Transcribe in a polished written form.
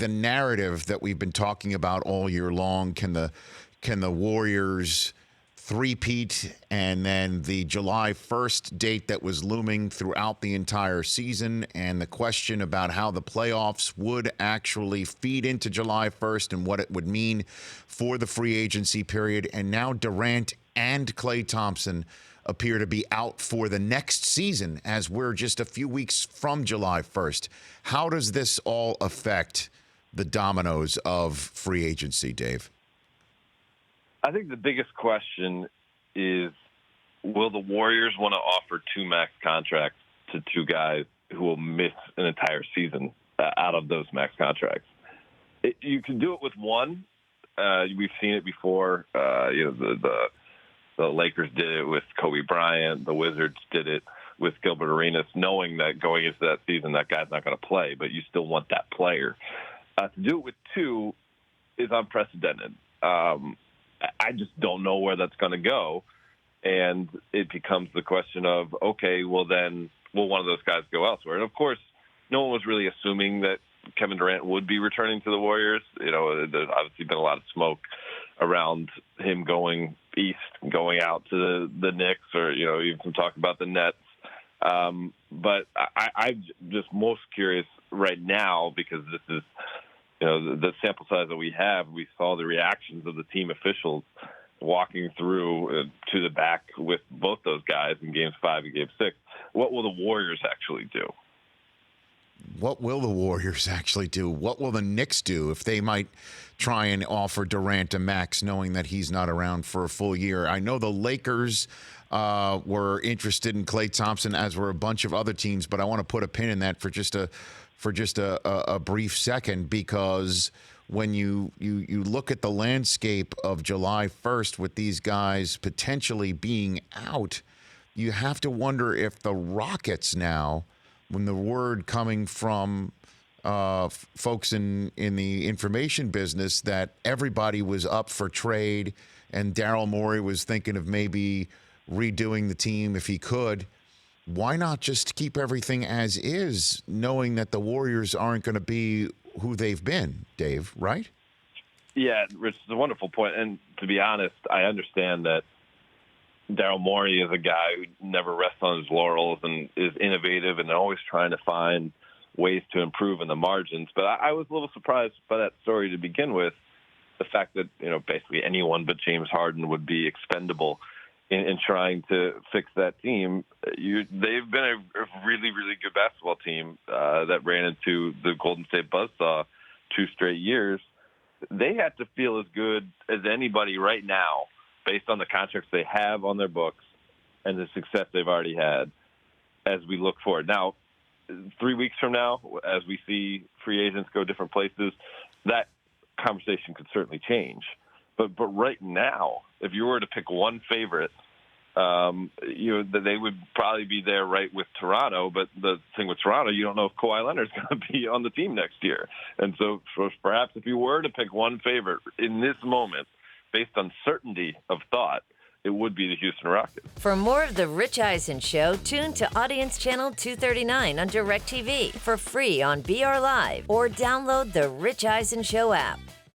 the narrative that we've been talking about all year long. Can the Warriors three-peat, and then the July 1st date that was looming throughout the entire season, and the question about how the playoffs would actually feed into July 1st and what it would mean for the free agency period. And now Durant and Klay Thompson appear to be out for the next season as we're just a few weeks from July 1st. How does this all affect the dominoes of free agency, Dave? I think the biggest question is, will the Warriors want to offer two max contracts to two guys who will miss an entire season out of those max contracts? You can do it with one. We've seen it before. The Lakers did it with Kobe Bryant. The Wizards did it with Gilbert Arenas, knowing that going into that season, that guy's not going to play, but you still want that player. To do it with two is unprecedented. I just don't know where that's going to go. And it becomes the question of, okay, well then, will one of those guys go elsewhere? And of course, no one was really assuming that Kevin Durant would be returning to the Warriors. There's obviously been a lot of smoke around him going east, going out to the Knicks, or, even some talk about the Nets. But I'm just most curious right now, because this is, the sample size that we have. We saw the reactions of the team officials walking through to the back with both those guys in Games 5 and Game 6. What will the Warriors actually do? What will the Warriors actually do? What will the Knicks do if they might try and offer Durant a max, knowing that he's not around for a full year? I know the Lakers were interested in Klay Thompson, as were a bunch of other teams, but I want to put a pin in that for just a brief second, because when you look at the landscape of July 1st with these guys potentially being out, you have to wonder if the Rockets now, when the word coming from folks in the information business that everybody was up for trade and Daryl Morey was thinking of maybe redoing the team if he could, why not just keep everything as is, knowing that the Warriors aren't going to be who they've been, Dave, right? Yeah, Rich, it's a wonderful point. And to be honest, I understand that Daryl Morey is a guy who never rests on his laurels and is innovative and always trying to find ways to improve in the margins. But I was a little surprised by that story to begin with, the fact that, basically anyone but James Harden would be expendable in trying to fix that team. They've been a really, really good basketball team that ran into the Golden State buzzsaw 2 straight years. They have to feel as good as anybody right now, based on the contracts they have on their books and the success they've already had, as we look forward. Now, 3 weeks from now, as we see free agents go different places, that conversation could certainly change. But right now, if you were to pick one favorite, they would probably be there right with Toronto. But the thing with Toronto, you don't know if Kawhi Leonard's going to be on the team next year. And so perhaps if you were to pick one favorite in this moment, based on certainty of thought, it would be the Houston Rockets. For more of The Rich Eisen Show, tune to Audience Channel 239 on DirecTV for free on BR Live, or download the Rich Eisen Show app.